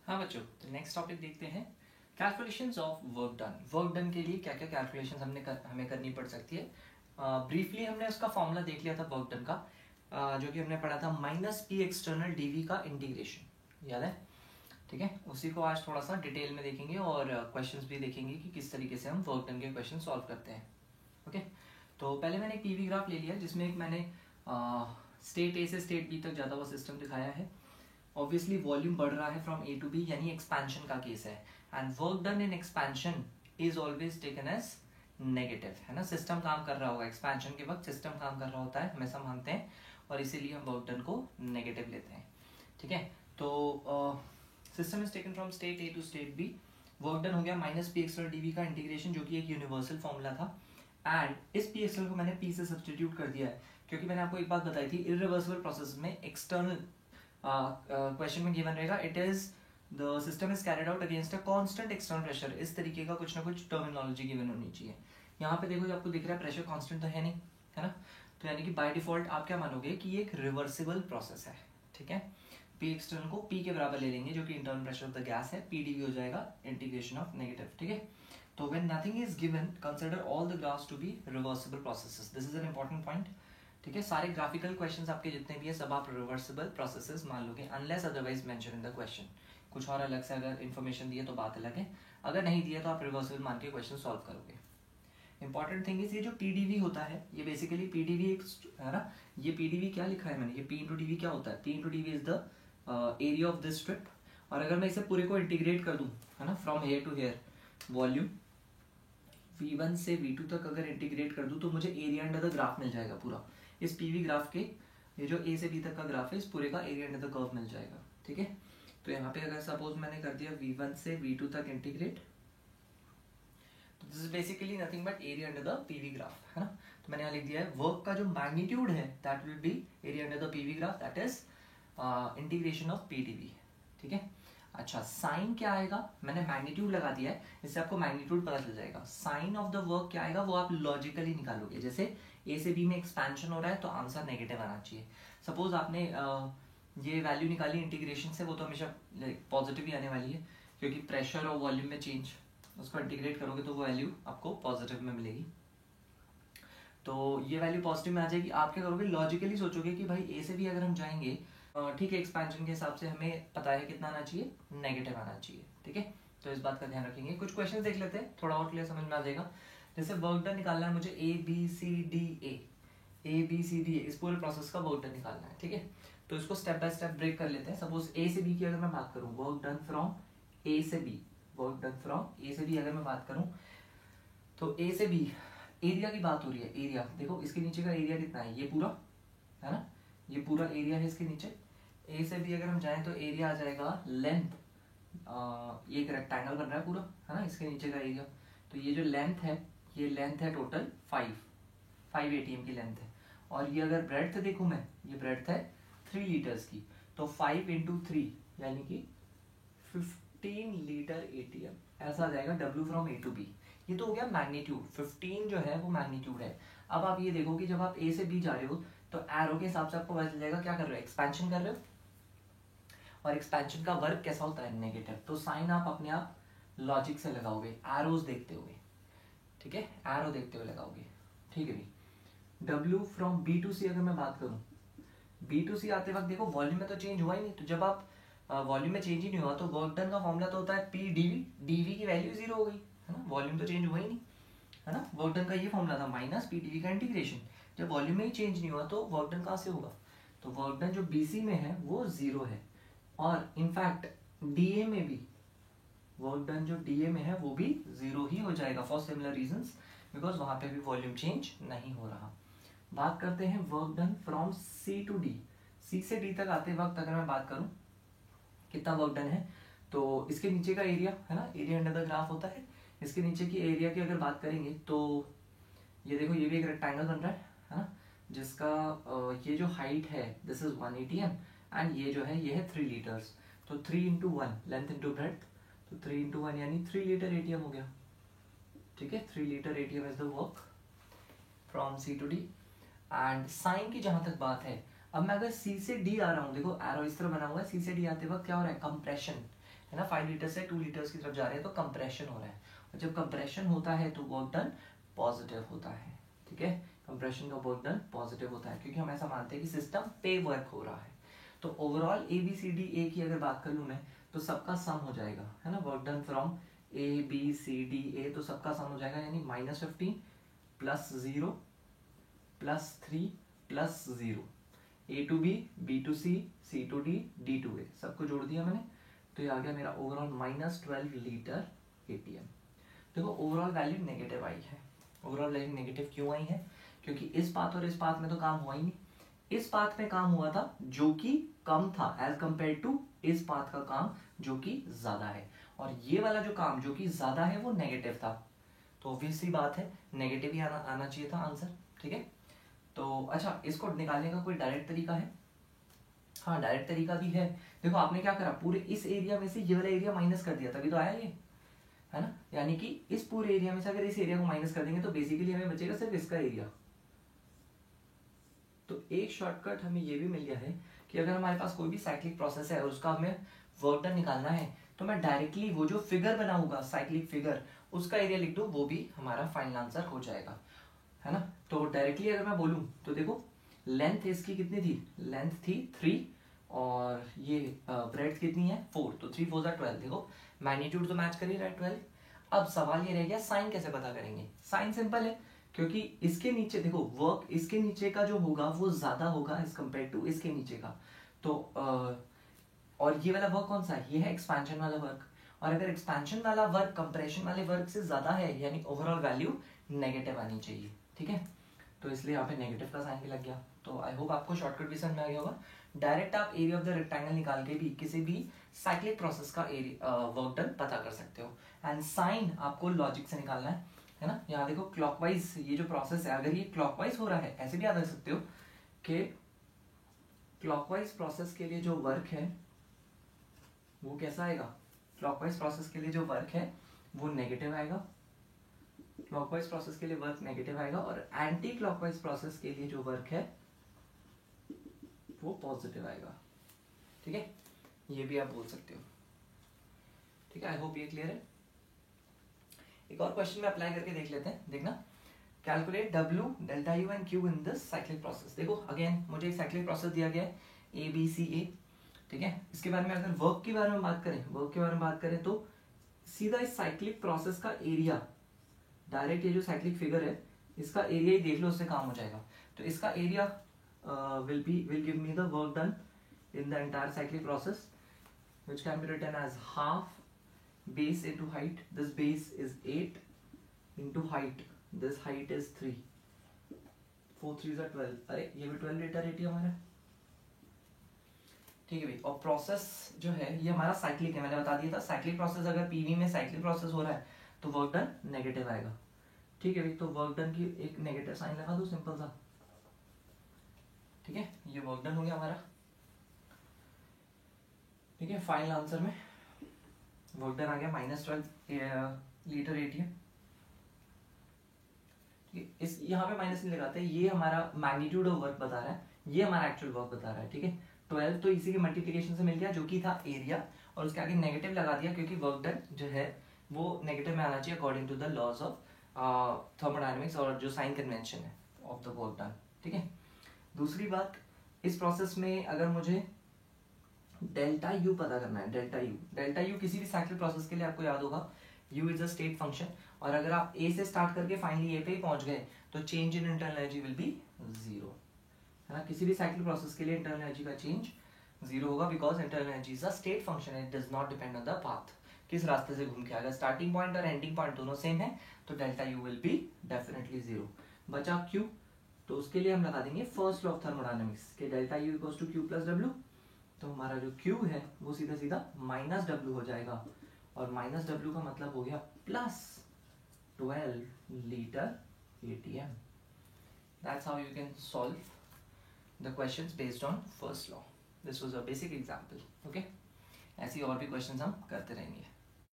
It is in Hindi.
हाँ बच्चों, तो नेक्स्ट टॉपिक देखते हैं calculations of work done. Work done के लिए क्या क्या कैलकुलेशंस हमें करनी पड़ सकती है। ब्रीफली हमने उसका फॉर्मूला देख लिया था वर्क डन का, जो कि हमने पढ़ा था -p एक्सटर्नल डीवी का इंटीग्रेशन, याद है? ठीक है, उसी को आज थोड़ा सा डिटेल में देखेंगे और क्वेश्चंस भी देखेंगे कि किस तरीके से हम वर्क डन के क्वेश्चन सॉल्व करते हैं। ओके, तो पहले मैंने एक पीवी ग्राफ ले लिया जिसमें एक मैंने स्टेट ए से स्टेट बी तक जाता हुआ सिस्टम दिखाया है। ऑब्वियसली वॉल्यूम बढ़ रहा है फ्रॉम ए टू बी, यानी एक्सपेंशन का केस है, and work done in expansion is always taken as negative, है ना। सिस्टम काम कर रहा होगा, एक्सपेंशन के वक्त सिस्टम काम कर रहा होता है, हमेशा मानते हैं, और इसीलिए हम वर्क डन को नेगेटिव लेते हैं। ठीक है, तो system is taken from state A to state B. Work done हो गया -p एक्सटर्नल डीवी का इंटीग्रेशन, जो कि एक यूनिवर्सल फॉर्मूला था, एंड इस p एक्सटर्नल को मैंने p से सब्स्टिट्यूट कर दिया है, क्योंकि मैंने आपको एक बात बताई थी, इरिवर्सिबल प्रोसेस में एक्सटर्नल क्वेश्चन में गिवन रहेगा it is the system is carried out against a constant external pressure. इस तरीके का कुछ ना कुछ टर्मिनोलॉजी गिवन होनी चाहिए। यहाँ पे देखो, आपको दिख रहा है प्रेशर कांस्टेंट तो है नहीं, है ना। तो यानी कि बाय डिफॉल्ट आप क्या मानोगे कि ये एक रिवर्सिबल प्रोसेस है। ठीक है, पी एक्सटर्नल को पी के बराबर ले लेंगे, जो कि internal pressure of the gas है, पी डीवी हो जाएगा इंटीग्रेशन ऑफ नेगेटिव। ठीक है, तो when nothing is given consider all the graphs to be reversible processes. This is an important point. ठीक है, सारे ग्राफिकल क्वेश्चंस आपके जितने भी है सब आप रिवर्सिबल प्रोसेसेस मान लोगे, unless otherwise mention in the question. कुछ और अलग से अगर इन्फॉर्मेशन दी है तो बात अलग है, अगर नहीं दिया तो आप रिवर्सिबल मान के क्वेश्चन सॉल्व करोगे। इंपॉर्टेंट थिंग इज ये जो पीडीवी होता है, ये बेसिकली पीडीवी है ना। ये पीडीवी क्या लिखा है मैंने, ये पी इंटू डीवी क्या होता है, P into DV is the area of this strip. और अगर मैं इसे पूरे को इंटीग्रेट कर दूं, है ना, from here to here volume v1 से v2 तक अगर इंटीग्रेट कर दूं तो मुझे एरिया अंडर द ग्राफ मिल जाएगा पूरा। इस पीवी ग्राफ के ये जो ए से बी तक का ग्राफ है, इस पूरे का एरिया अंडर द कर्व मिल जाएगा। ठीक है, तो यहाँ पे अगर सपोज मैंने कर दिया v1 से v2 तक इंटीग्रेट, तो this is basically nothing but area under the PV graph, है ना। तो मैंने यहाँ लिख दिया है वर्क का जो मैग्नीट्यूड है that will be area under the PV graph, that is integration of PDV. ठीक है, अच्छा साइन क्या आएगा, मैंने मैग्नीट्यूड लगा दिया है, इससे आपको मैग्नीट्यूड पता चल जाएगा। साइन ऑफ द वर्क क्या आएगा वो आप लॉजिकली निकालोगे। जैसे ए से बी में एक्सपेंशन हो रहा है तो आंसर नेगेटिव आना चाहिए। सपोज आपने ये वैल्यू निकाली इंटीग्रेशन से, वो तो हमेशा पॉजिटिव ही आने वाली है, क्योंकि प्रेशर और वॉल्यूम में चेंज, उसको इंटीग्रेट करोगे तो वो वैल्यू आपको पॉजिटिव में मिलेगी। तो ये वैल्यू पॉजिटिव में आ जाएगी। आप क्या करोगे, लॉजिकली सोचोगे कि भाई ए से बी अगर हम जाएंगे, ठीक है, एक्सपेंशन के हिसाब से हमें पता है कितना आना चाहिए, नेगेटिव आना चाहिए। ठीक है, तो इस बात का ध्यान रखेंगे। कुछ क्वेश्चन देख लेते हैं, थोड़ा और क्लियर समझ में आ जाएगा। जैसे वर्क डन निकालना है मुझे ए बी सी डी ए, इस पूरे प्रोसेस का वर्क डन निकालना है। ठीक है, तो इसको स्टेप बाय स्टेप ब्रेक कर लेते हैं। सपोज ए से बी की अगर मैं बात करूं, वर्क डन फ्रॉम ए से बी, वर्क डन फ्रॉम ए से बी अगर मैं बात करूं, तो ए से बी एरिया की बात हो रही है। एरिया देखो, इसके नीचे का एरिया कितना है, ये पूरा, है ना, ये पूरा एरिया है इसके नीचे। ए से बी अगर हम जाएं तो एरिया आ जाएगा लेंथ, ये एक रेक्टेंगल बन रहा है पूरा, है ना, इसके नीचे का एरिया। तो ये जो लेंथ है, ये लेंथ है टोटल 5 ATM की लेंथ है। और ये अगर ब्रेड्थ देखूं मैं, ये ब्रेड्थ है 3 लीटर्स की, तो 5 × 3 यानी कि 15 लीटर ATM, ऐसा आ जाएगा W from A to B. ये तो हो गया मैग्नीट्यूड, 15 जो है वो मैग्नीट्यूड है। अब आप ये देखो कि जब आप ए से बी जा रहे हो तो एरो के हिसाब से आपको पता चल जाएगा क्या कर रहे हो, एक्सपेंशन कर रहे हो, और एक्सपेंशन का वर्क कैसा होता है, नेगेटिव। तो साइन आप अपने आप लॉजिक से लगाओगे, एरोज देखते हुए। ठीक है, एरो देखते हुए लगाओगे। ठीक है भाई, W from B to C अगर मैं बात करूं, B to C आते वक्त देखो वॉल्यूम में तो चेंज हुआ ही नहीं। तो जब आप वॉल्यूम में चेंज ही नहीं हुआ तो वर्क डन का फॉर्मूला तो होता है P dV, dV की वैल्यू 0 हो गई, है ना, वॉल्यूम तो चेंज हुआ ही नहीं, है ना। वर्क डन का ये फॉर्मूला था -P dV का इंटीग्रेशन। जब वॉल्यूम में ही चेंज नहीं हुआ तो वर्क डन कहाँ से होगा, तो वर्क डन जो BC में है वो 0 है। और इनफैक्ट DA में भी, वर्क डन जो DA में है वो भी 0 ही हो जाएगा फॉर सिमिलर रीजंस, बिकॉज वहां पे भी वॉल्यूम चेंज नहीं हो रहा। बात करते हैं work done from C to D। C से D तक आते वक्त अगर मैं बात करूं कितना वर्क डन है, तो इसके नीचे का एरिया, है ना, एरिया अंडर द ग्राफ होता है। इसके नीचे की एरिया की अगर बात करेंगे तो ये देखो, ये भी एक रेक्टेंगल बन रहा है ना, जिसका ये जो हाइट है दिस इज 1 ATM, एंड ये जो है ये है 3 लीटर्स। तो 3 × 1 लेंथ इंटू ब्रेड्थ, तो 3 × 1 यानी 3 लीटर ATM हो गया। ठीक है, 3 litre ATM is the work from C to D। And sign की जहां तक बात है, अब मैं अगर C से D आ रहा हूँ, देखो एरो इस तरह बना हुआ है, C से D आते वक्त क्या हो रहा है, कंप्रेशन, है ना, 5 लीटर से 2 लीटर्स की तरफ जा रहे हैं तो कंप्रेशन हो रहा है, और जब कंप्रेशन होता है तो वर्क डन पॉजिटिव होता है, ठीक है, कंप्रेशन का वर्क डन पॉजिटिव होता है, क्योंकि हम ऐसा मानते हैं कि सिस्टम पे वर्क हो रहा है। तो overall A B C D A की अगर बात कर लूँ मैं, तो सबका सम हो जाएगा, है ना, work done from A B C D A, तो सबका सम हो जाएगा, यानी -15 plus 0 plus 3 plus 0, A to B, B to C, C to D, D to A, सबको जोड़ दिया मैंने, तो ये आ गया मेरा ओवरऑल -12 लीटर एटीएम। देखो ओवरऑल वैल्यू नेगेटिव आई है। ओवरऑल वैल्यू नेगेटिव क्यों आई है? क्योंकि इस पाथ और इस पाथ में तो काम हुआ ही नहीं। इस पाथ में काम हुआ था जो कि कम था एज कंपेयर टू इस पाथ का काम जो कि ज्यादा है, और ये वाला जो काम जो कि ज्यादा है वो नेगेटिव था, तो ऑब्वियसली बात है नेगेटिव ही आना चाहिए था आंसर, ठीक है। तो अच्छा, इसको निकालने का कोई डायरेक्ट तरीका है? हाँ, डायरेक्ट तरीका भी है। देखो आपने क्या करा, पूरे इस एरिया में से ये वाला एरिया माइनस कर दिया, तभी तो आया ये, है ना, यानी कि इस पूरे एरिया में से अगर इस एरिया को माइनस कर देंगे तो बेसिकली हमें बचेगा सिर्फ इसका एरिया। तो एक शॉर्टकट हमें ये भी मिल गया है कि अगर हमारे पास कोई भी साइक्लिक प्रोसेस है और उसका हमें वर्क डन निकालना है, तो मैं डायरेक्टली वो जो फिगर बनाऊंगा साइक्लिक फिगर, उसका एरिया लिख दूं, वो भी हमारा फाइनल आंसर हो जाएगा, है ना। तो डायरेक्टली अगर मैं बोलूं तो देखो लेंथ इसकी कितनी थी, लेंथ थी 3 और ये ब्रेड्थ कितनी है 4, तो 3 4 12, देखो मैग्नीट्यूड तो मैच कर ही रहा है 12। अब सवाल ये रह गया साइन कैसे पता करेंगे। साइन सिंपल है, क्योंकि इसके नीचे देखो वर्क इसके नीचे का जो होगा वो ज्यादा होगा एज कम्पेयर टू इसके नीचे का, तो और ये वाला वर्क कौन सा है, ये है एक्सपेंशन वाला वर्क, और अगर एक्सपेंशन वाला वर्क कंप्रेशन वाले वर्क से ज्यादा है यानी ओवरऑल वैल्यू नेगेटिव आनी चाहिए, ठीक है। तो इसलिए यहाँ पे नेगेटिव का साइन भी लग गया। तो आई होप आपको शॉर्टकट भी समझ में आ गया होगा। डायरेक्ट आप एरिया ऑफ द रेक्टेंगल निकाल के भी किसी भी साइक्लिक प्रोसेस का वर्क डन पता कर सकते हो। एंड साइन आपको लॉजिक से निकालना है ना। यहाँ देखो क्लॉकवाइज ये जो प्रोसेस है, अगर ये क्लॉकवाइज हो रहा है, ऐसे भी याद रख सकते हो कि क्लॉकवाइज प्रोसेस के लिए जो वर्क है वो कैसा आएगा, क्लॉकवाइज प्रोसेस के लिए जो वर्क है वो नेगेटिव आएगा, क्लॉकवाइज प्रोसेस के लिए वर्क नेगेटिव आएगा, और एंटी क्लॉकवाइज प्रोसेस के लिए जो वर्क है वो पॉजिटिव आएगा, ठीक है। ये भी आप बोल सकते हो, ठीक है। आई होप ये क्लियर है। एक और क्वेश्चन में अप्लाई करके देख लेते हैं, देखना, calculate W, delta U and Q in this cyclic process. देखो अगेन मुझे एक साइक्लिक प्रोसेस दिया गया है ABCA, ठीक है। इसके बारे में अगर वर्क के बारे में बात करें, वर्क के बारे में बात करें तो सीधा इस साइक्लिक प्रोसेस का एरिया, डायरेक्ट ये जो साइक्लिक फिगर है इसका एरिया ही देख लो, उससे काम हो जाएगा। तो इसका area will give me the work done in the entire cyclic process, which can be written as half base into height. This base is 8 into height. This height is 3. 4 3s are 12. अरे ये भी 12 लीटर एटी हमारा, ठीक है भाई। और प्रोसेस जो है ये हमारा साइक्लिक है, मैंने बता दिया था साइक्लिक प्रोसेस, अगर पीवी में साइक्लिक प्रोसेस हो रहा है तो वर्क डन नेगेटिव आएगा, ठीक है भाई। तो वर्क डन की एक नेगेटिव साइन लगा दो सिंपल सा, ठीक है। ये वर्क डन हो गया हमारा, ठीक है। फाइनल आंसर में वर्क डन आ गया -12 लीटर एटीएम, ठीक है। इस यहाँ पे माइनस नहीं लगाते, ये हमारा मैग्नीट्यूड ऑफ वर्क बता रहा है, ये हमारा एक्चुअल वर्क बता रहा है, ठीक है। 12 तो इसी के मल्टीप्लिकेशन से मिल गया जो कि था एरिया, और उसके आगे नेगेटिव लगा दिया क्योंकि वर्क डन जो है वो नेगेटिव में आना चाहिए according to the laws of thermodynamics और जो साइन कन्वेंशन है ऑफ द वर्क डन, ठीक है। दूसरी बात, इस प्रोसेस में अगर मुझे डेल्टा यू पता करना है, डेल्टा यू किसी भी साइक्लिक प्रोसेस के लिए आपको याद होगा u is a state function, और अगर आप a से स्टार्ट करके फाइनली a पे ही पहुंच गए तो change in internal energy will be 0, है ना। किसी भी साइक्लिक प्रोसेस के लिए इंटरनल एनर्जी का चेंज 0 होगा, because internal energy is a state function, it does not depend on the path, किस रास्ते से घूम के आएगा। स्टार्टिंग पॉइंट और एंडिंग पॉइंट दोनों सेम है, तो delta U will be definitely 0। बचा q, तो उसके लिए हम लगा देंगे फर्स्ट लॉ ऑफ थर्मोडायनेमिक्स के delta U equals to q plus w, तो हमारा जो q है वो सीधा सीधा -w हो जाएगा, और -w का मतलब हो गया +12 litre ATM. That's how you can solve the questions based on first law. This was a basic example, okay? ऐसी और भी क्वेश्चंस हम करते रहेंगे।